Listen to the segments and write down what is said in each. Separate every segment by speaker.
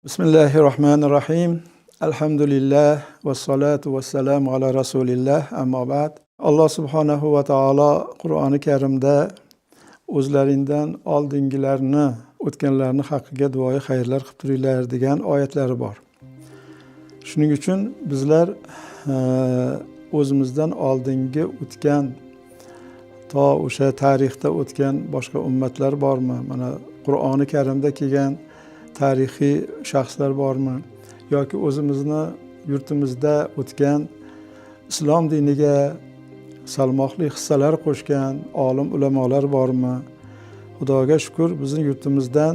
Speaker 1: Bismillahirrahmanirrahim. Alhamdulillah va salatu vassalamu ala rasulillah. Amma ba'd. Alloh subhanahu va taolo Qur'oni Karimda o'zlaringdan oldingilarni, o'tganlarni haqqiga duoyi xayrlar qilib turinglar degan oyatlari bor. Shuning uchun bizlar o'zimizdan oldingi o'tgan to o'sha tarixda o'tgan boshqa ummatlar bormi? Mana Qur'oni Karimda kelgan tarixiy shaxslar bormi yoki o'zimizni yurtimizda o'tgan islom diniga salmoqli hissalar qo'shgan olim ulamolar bormi? Xudoga shukur, bizning yurtimizdan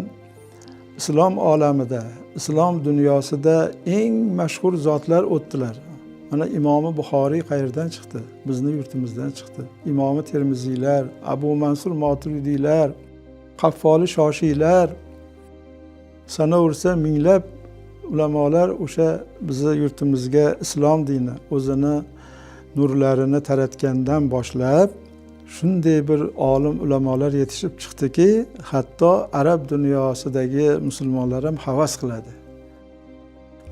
Speaker 1: islom olamida, islom dunyosida eng mashhur zotlar o'tdilar. Mana Imomi Buxoriy qayerdan chiqdi? Bizning yurtimizdan chiqdi. Imomi Termiziylar, Abu Mansur Moturidiylar, Qaffoli Shoshiylar, sanaversa minglab ulamolar o'sha bizni yurtimizga islom dini o'zini nurlarini taratgandan boshlab shunday bir olim ulamolar yetishib chiqdiki, hatto arab dunyosidagi musulmonlar ham havas qiladi.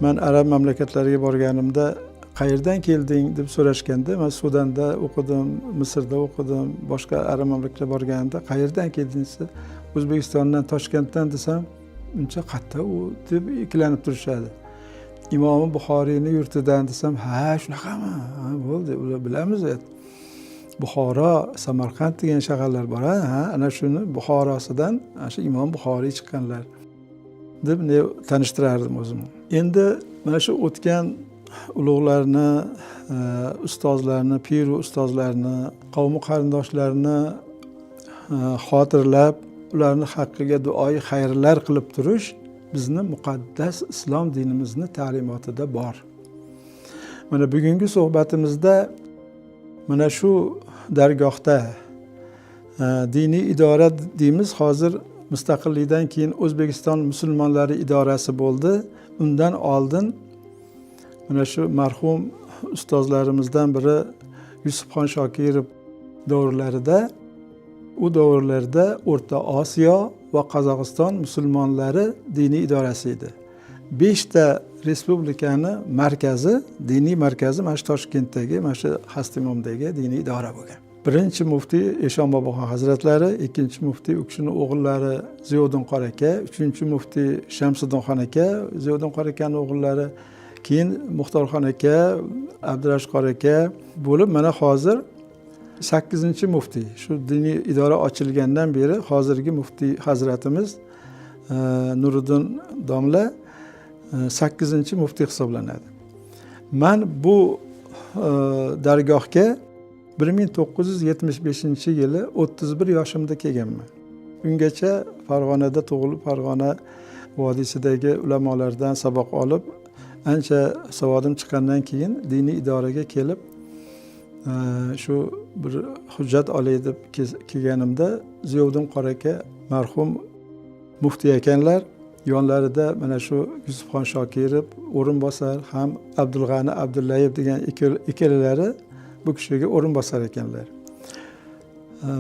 Speaker 1: Men arab mamlakatlariga borganimda qayerdan kelding deb so'rashganda, men Sudanda o'qidim, Misrda o'qidim, boshqa arab mamlakatlarga borganimda qayerdan keldingiz? O'zbekistondan, Toshkentdan desam, uncha qatta u deb ikkilanib turishadi. Imomi Buxoriyni yurtidan desam, ha shunaqami? Ha bo'ldi, ular bilamiz. Buxoro, Samarqand degan shaharlar bor, ha, ana shuni Buxorosidan shu Imom Buxoriy chiqqanlar deb tanishtirardim o'zimni. Endi mana shu o'tgan ulug'larni, ustozlarni, piru ustozlarni, qavmi qarindoshlarini xotirlab ularni haqqiga duoyi xayrlar qilib turish bizni muqaddas islom dinimizni ta'limotida bor. Mana bugungi suhbatimizda mana shu dargohda diniy idora deymiz. Hozir mustaqillikdan keyin O'zbekiston musulmonlari idorasi bo'ldi. Undan oldin mana shu marhum ustozlarimizdan biri Yusufxon Shokirov davrlarida, u davrlarda O'rta Osiyo va Qozog'iston musulmonlari diniy idorasi edi. 5 ta respublikani markazi, diniy markazi mana shu Toshkentdagi, mana shu Hastimomdagi diniy idora bo'lgan. Birinchi muftiy Eshon Boboxon hazratlari, ikkinchi muftiy u kishining o'g'illari Ziyoddin Qori aka, uchinchi muftiy Shamsiddinxon aka, Ziyoddin Qori akaning o'g'illari, keyin Muxtorxon aka, Abdurashid Qori aka bo'lib, mana hozir 8-muftiy. Shu diniy idora ochilgandan beri hozirgi muftiy hazratimiz Nuriddin domla 8-muftiy hisoblanadi. Men bu dargohga 1975-yili 31 yoshimda kelganman. Ungacha Farg'onada tug'ilib, Farg'ona vodiysidagi ulamolardan saboq olib, ancha savodim chiqqandan keyin diniy idoraga kelib, shu bir hujjat olay deb kelganimda Ziyoddin Qori aka marhum muftiy ekanlar. Yonlarida mana shu Yusufxon Shokirov o'rinbosar, ham Abdulg'ani Abdullayev degan ikkalalari bu kishiga o'rinbosar ekanlar.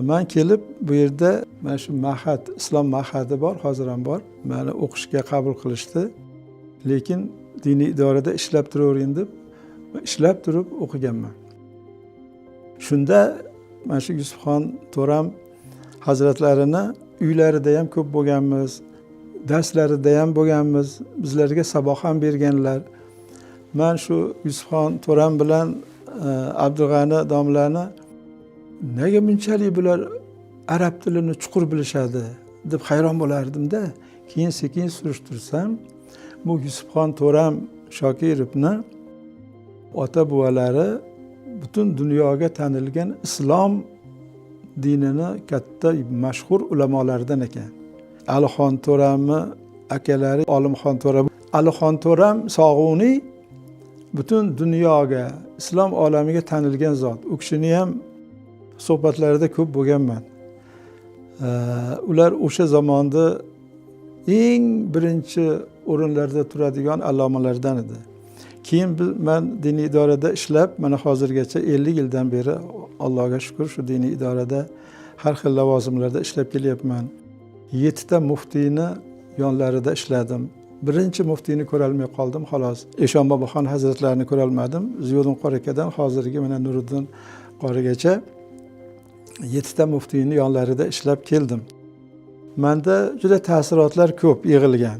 Speaker 1: Men kelib bu yerda mana shu mahad, islom mahadi bor, hozir ham bor. Meni o'qishga qabul qilishdi. Lekin diniy idorada ishlab turavering deb ishlab turib o'qiganman. Shunda mana shu Yusufxon To'ram hazratlarini uylarida ham ko'p bo'lganmiz, darslarida ham bo'lganmiz, bizlarga saboq ham berganlar. Men shu Yusufxon To'ram bilan Abdug'ani domlani nega bunchalik bular arab tilini chuqur bilishadi deb hayron bo'lardim-da. Keyin sekin surishtirsam, bu Yusufxon To'ram Shokirovni ota buvalari butun dunyoga tanilgan islom dinini katta mashhur ulamolardan ekan. Alixon To'ramni akalari Olimxon To'ram, Alixon To'ram Sog'uniy butun dunyoga, islom olamiga tanilgan zot. U kishini ham suhbatlarida ko'p bo'lganman. Ular o'sha zamonda eng birinchi o'rinlarda turadigan allomalardan edi. Keyin men diniy idorada ishlab, mana hozirgacha 50 yildan beri Allohga shukr shu diniy idorada har xil lavozimlarda ishlab kelyapman. 7 ta muftiyni yonlarida ishladim. birinchi muftiyni ko'rolmay qoldim, xolos. Eshon Boboxon hazratlarini ko'rolmadim. Ziyoddin qori akadan hozirgi mana Nuriddin qorigacha 7 ta muftiyni yonlarida ishlab keldim. Menda juda ta'sirotlar ko'p yig'ilgan.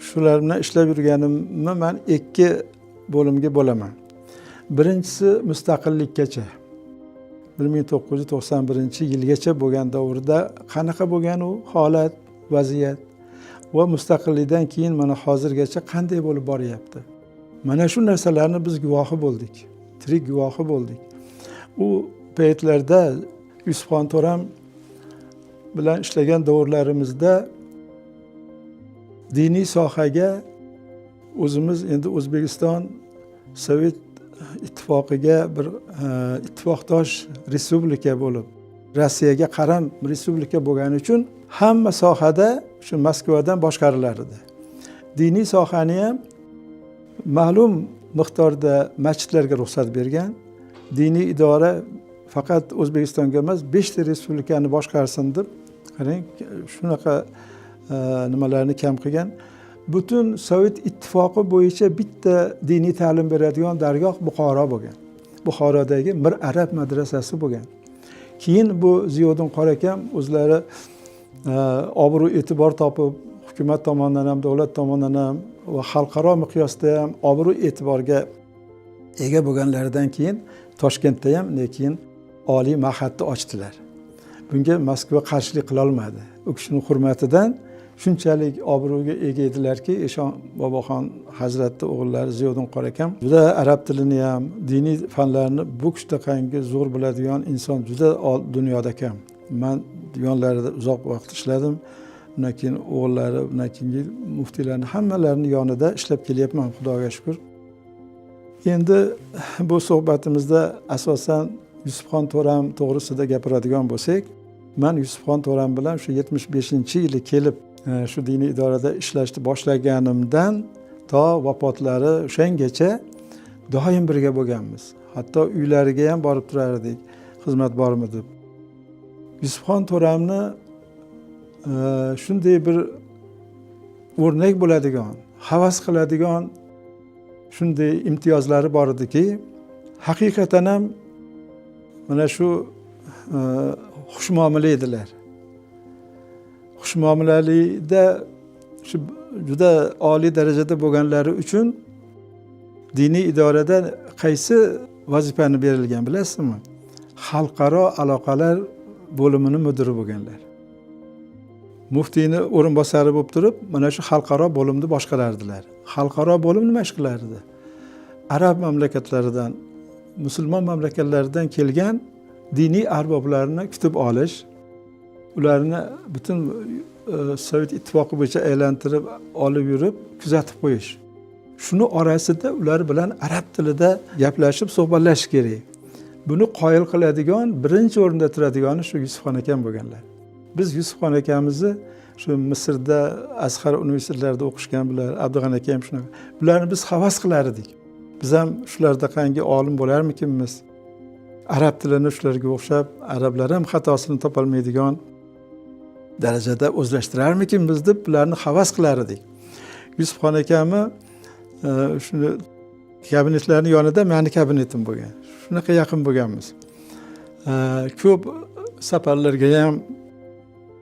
Speaker 1: Shular bilan ishlab yurganimni men 2 bo'limga bo'laman. Birinchisi mustaqillikkacha 1991-yilgacha bo'lgan davrda qanaqa bo'lgan u holat, vaziyat va mustaqillikdan keyin mana hozirgacha qanday bo'lib boryapti. Mana shu narsalarni biz guvohi bo'ldik, tirik guvohi bo'ldik. U paytlarda Yusufxon To'ram bilan ishlagan davrlarimizda diniy sohaga o'zimiz endi O'zbekiston Sovet ittifoqiga bir ittifoqdosh respublika bo'lib, Rossiyaga qaram respublika bo'lgani uchun hamma sohada shu Moskvadan boshqarilar edi. Diniy sohani ham ma'lum miqdorda masjidlarga ruxsat bergan. Diniy idora faqat O'zbekistonga emas, 5 ta respublikani boshqarsin deb, qarang, shunaqa nimalarni kam qilgan. Butun Sovet ittifoqi bo'yicha bitta diniy ta'lim beradigan dargoh Buxoro bo'lgan. Buxorodagi Mir Arab madrasasi bo'lgan. Keyin bu Ziyoddin qori akam o'zlari obro' e'tibor topib, hukumat tomonidan ham, davlat tomonidan ham va xalqaro miqyosda ham obro' e'tiborga ega bo'lganlaridan keyin Toshkentda ham lekin oliy ma'hadni ochdilar. Bunga Moskva qarshilik qila olmadi. U kishining hurmatidan shunchalik obro'ga ega edilarki, Eshon Boboxon hazratning o'g'illari Ziyoddin qori akam juda arab tilini ham, diniy fanlarni bu kishdaqangi zo'r biladigan inson juda dunyoda kam. Men yonlarida uzoq vaqt ishladim. Undan keyin o'g'illari, undan keyingi muftiylarning hammalarini yonida ishlab kelyapman, Xudoga shukr. Endi bu suhbatimizda asosan Yusufxon To'ram to'g'risida gapiradigan bo'lsak, men Yusufxon To'ram bilan shu 75-yili kelib shu diniy idorada ishlashni boshlaganimdan to vafotlari o'shangacha doim birga bo'lganmiz. Hatto uylariga ham borib turardik, xizmat bormi deb. Yusufxon To'ramni shunday bir o'rnak bo'ladigan, havas qiladigan shunday imtiyozlari bor ediki, haqiqatan ham mana shu xushmuomala edilar. Xushmuomalalida shu juda oliy darajada bo'lganlari uchun diniy idorada qaysi vazifani berilgan bilasizmi? Xalqaro aloqalar bo'limining mudiri bo'lganlar. Muftiyni o'rinbosari bo'lib turib, mana shu xalqaro bo'limni boshqarardilar. Xalqaro bo'lim nima ish qilardi? Arab mamlakatlaridan, musulmon mamlakatlaridan kelgan diniy arboblarni kutib olish, ularni butun Sovet ittifoqi bo'yicha aylantirib olib yurib, kuzatib qo'yish. Shuni orasida ular bilan arab tilida gaplashib, suhbatlashish kerak. Buni qoyil qiladigan, birinchi o'rinda turadigani shu Yusufxon akam bo'lganlar. Biz Yusufxon akamizni shu Misrda Azhar universitetlarida o'qishgan bular, Abdug'ani aka ham shunaqa. Bularni biz havas qilar edik. Biz ham shularda qangi olim bo'larmikinmiz? Arab tilini shularga o'xshab, arablar ham xatosini topolmaydigan darajada o'zlashtirarmikinmiz deb bularni havas qilar edik. Yusufxon akamni shuni kabinetlarning yonida meni kabinetim bo'lgan. Shunaqa yaqin bo'lganmiz. Ko'p safarlarga ham,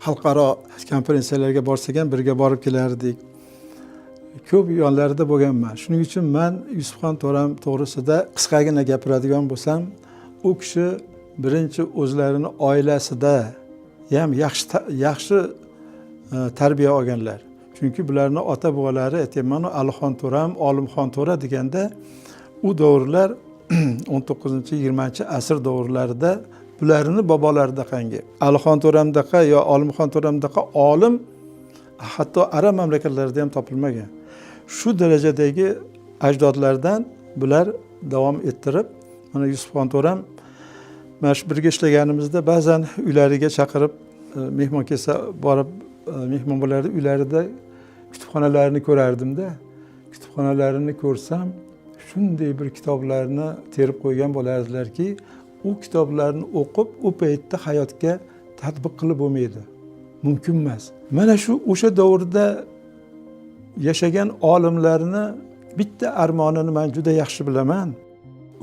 Speaker 1: xalqaro konferensiyalarga borsak ham birga borib kelardik. Ko'p yonlarida bo'lganman. Shuning uchun men Yusufxon To'ram to'g'risida qisqagina gapiradigan bo'lsam, u kishi birinchi o'zlarini oilasida ham yaxshi tarbiya olganlar. Chunki bularni ota-bobolari aytayman, Alixon To'ram, Olimxon To'ra deganda u davrlar 19-20-asr davrlarida bularni bobolarida qangi Alixon To'ramdaqa yo Olimxon To'ramdaqa olim hatto arab mamlakatlarida ham topilmagan. Shu darajadagi ajdodlardan bular davom ettirib, mana Yusufxon To'ram mana shu birga ishlaganimizda ba'zan uylariga chaqirib mehmon kelsa borib mehmon bo'lardi, uylarida kutubxonalarini ko'rardim-da. Kutubxonalarini ko'rsam, shunday bir kitoblarni terib qo'ygan bo'lardilarki, u kitoblarni o'qib, u paytda hayotga tatbiq qilib bo'lmaydi. Mumkin emas. Mana shu o'sha davrda yashagan olimlarni bitta armonini men juda yaxshi bilaman.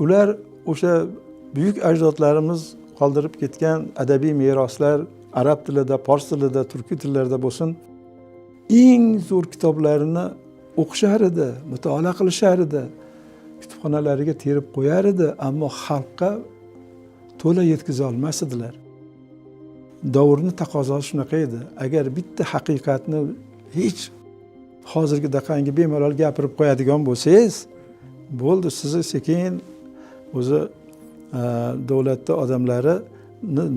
Speaker 1: Ular o'sha buyuk ajdodlarimiz qoldirib ketgan adabiy meroslar arab tilida, fors tilida, turkiy tillarda bo'lsin, eng zo'r kitoblarini o'qishar edi, mutolaa qilishar edi, kutubxonalariga terib qo'yar edi, ammo xalqqa to'la yetkiza olmas edilar. Davrni taqozosi shunaqa edi. Agar bitta haqiqatni hech hozirgidaqangi bemalol gapirib qo'yadigan bo'lsangiz, bo'ldi, sizni sekin o'zi davlatda odamlari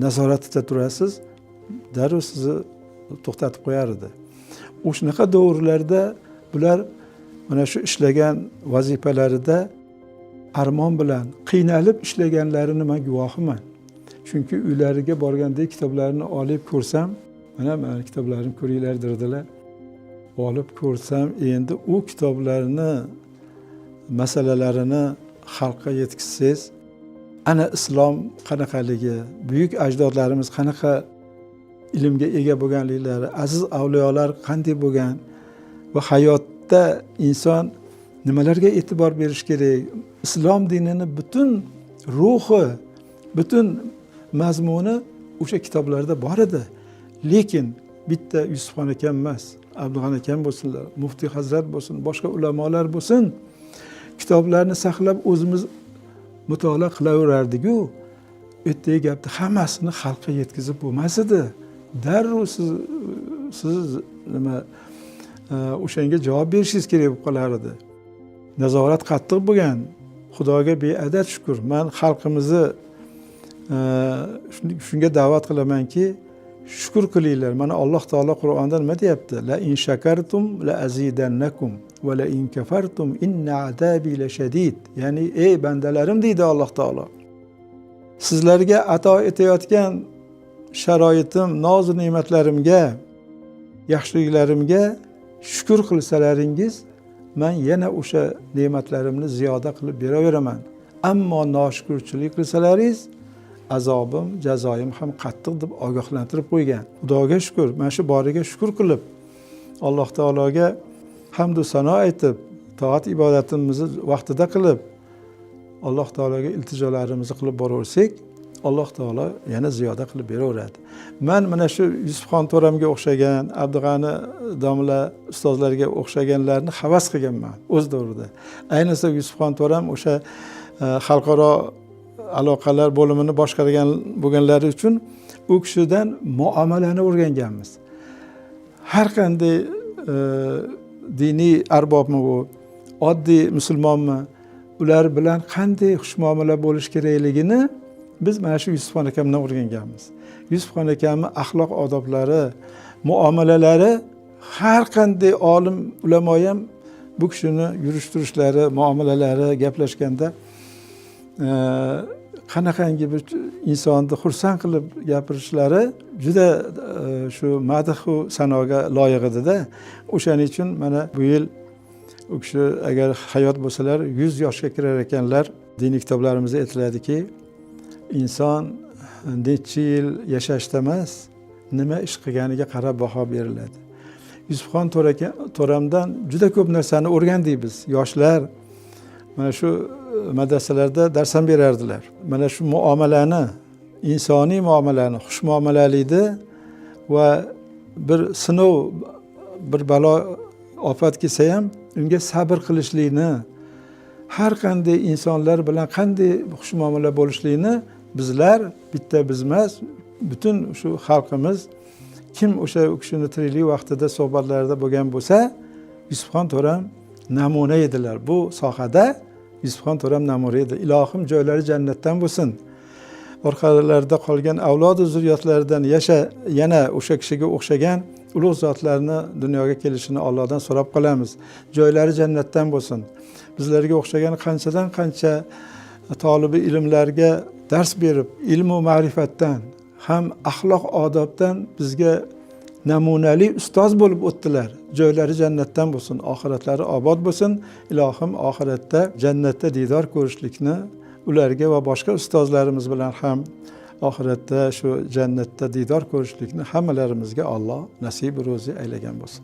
Speaker 1: nazoratida turasiz, darrov sizni to'xtatib qo'yar edi. O'shunaqa davrlarda bular mana shu ishlagan vazifalarida armon bilan qiynalib ishlaganlarini men guvohiman. Chunki uylariga borganda kitoblarini olib ko'rsam, mana kitoblarini ko'ringlar dedilar. Olib ko'rsam, endi u kitoblarni masalalarini xalqqa yetkazsangiz, ana islom qanaqaligi, buyuk ajdodlarimiz qanaqa ilmga ega bo'lganliklari, aziz avliyolar qanday bo'lgan va hayotda inson nimalarga e'tibor berish kerak, islom dinini butun ruhi, butun mazmuni o'sha kitoblarda bor edi. Lekin bitta Yusufxon akam emas, Abdug'ani akam bo'lsinlar, Muftiy Hazrat bo'lsin, boshqa ulamolar bo'lsin, kitoblarni saqlab o'zimiz mutolaa qilaverardik-ku, ertaga gapni hammasini xalqqa yetkazib bo'lmas edi. Darrov siz nima o'shanga javob berishingiz kerak bo'lib qolar edi. Nazorat qattiq bo'lgan. Xudoga beadad shukr. Men xalqimizni shunga da'vat qilamanki, shukr qilinglar. Mana Alloh taolo Qur'onda nima deyapti? La in shakartum la azidannakum va la in kafartum inna azabi lashadid. Ya'ni ey bandalarim deydi Alloh taolo. Sizlarga ato etayotgan sharoitim, noz ne'matlarimga, yaxshiliklarimga shukr qilsalaringiz, men yana o'sha ne'matlarimni ziyoda qilib beraveraman. Ammo noshukrchilik qilsalaringiz, azobim, jazoim ham qattiq deb ogohlantirib qo'ygan. Xudoga shukr, mana shu boriga shukr qilib, Alloh taologa hamd va sano aytib, toat ibodatimizni vaqtida qilib, Alloh taologa iltijolarimizni qilib boraversak, Alloh taolo yana ziyoda qilib beraveradi. Men mana shu Yusufxon to'ramga o'xshagan, Abdug'ani domla ustozlarga o'xshaganlarni havas qilganman o'z davrida. Ayniqsa Yusufxon to'ram o'sha xalqaro aloqalar bo'limini boshqargan bo'lganlari uchun u kishidan muomalani o'rganganmiz. Har qanday diniy arbobmi u, oddiy musulmonmi, ular bilan qanday xushmuomala bo'lish kerakligini biz mana shu Yusufxon akamdan o'rganganmiz. Yusufxon akamning axloq odoblari, muomalalari har qanday olim, ulamo ham bu kishini yurish-turishlari, muomalalari, gaplashganda qanaqangi bir insonni xursand qilib gapirishlari juda shu madh va sanoga loyiq edi-da. O'shaning uchun mana bu yil u kishi agar hayot bo'lsalar 100 yoshga kirar ekanlar. Diniy kitoblarimizda aytiladiki, inson necha yil yashashda emas, nima ish qilganiga qarab baho beriladi. Yusufxon to'ramdan juda ko'p narsani o'rgandik biz. Yoshlar mana shu madrasalarda dars ham berardilar. Mana shu muomalani, insoniy muomalani, xushmuomalalikni va bir sinov, bir balo ofat kelsa ham unga sabr qilishlikni, har qanday insonlar bilan qanday xushmuomala bo'lishlikni bizlar, bitta biz emas, butun shu xalqimiz, kim o'sha u kishini tiriklik vaqtida suhbatlarda bo'lgan bo'lsa, Yusufxon to'ram namuna edilar. Bu sohada Yusufxon to'ram namuna edi. Ilohim joylari jannatdan bo'lsin. Orqalarida qolgan avlod va zurriyotlaridan yana o'sha kishiga o'xshagan ulug' zotlarni dunyoga kelishini Allohdan so'rab qolamiz. Joylari jannatdan bo'lsin. Bizlarga o'xshagan qanchadan qancha tolibi ilmlarga dars berib, ilm va ma'rifatdan, ham axloq odobdan bizga namunali ustoz bo'lib o'tdilar. Joylari jannatdan bo'lsin, oxiratlari obod bo'lsin. Ilohim oxiratda jannatda diydor ko'rishlikni ularga va boshqa ustozlarimiz bilan ham oxiratda shu jannatda diydor ko'rishlikni hammalarimizga Alloh nasib ro'zi aylagan bo'lsin.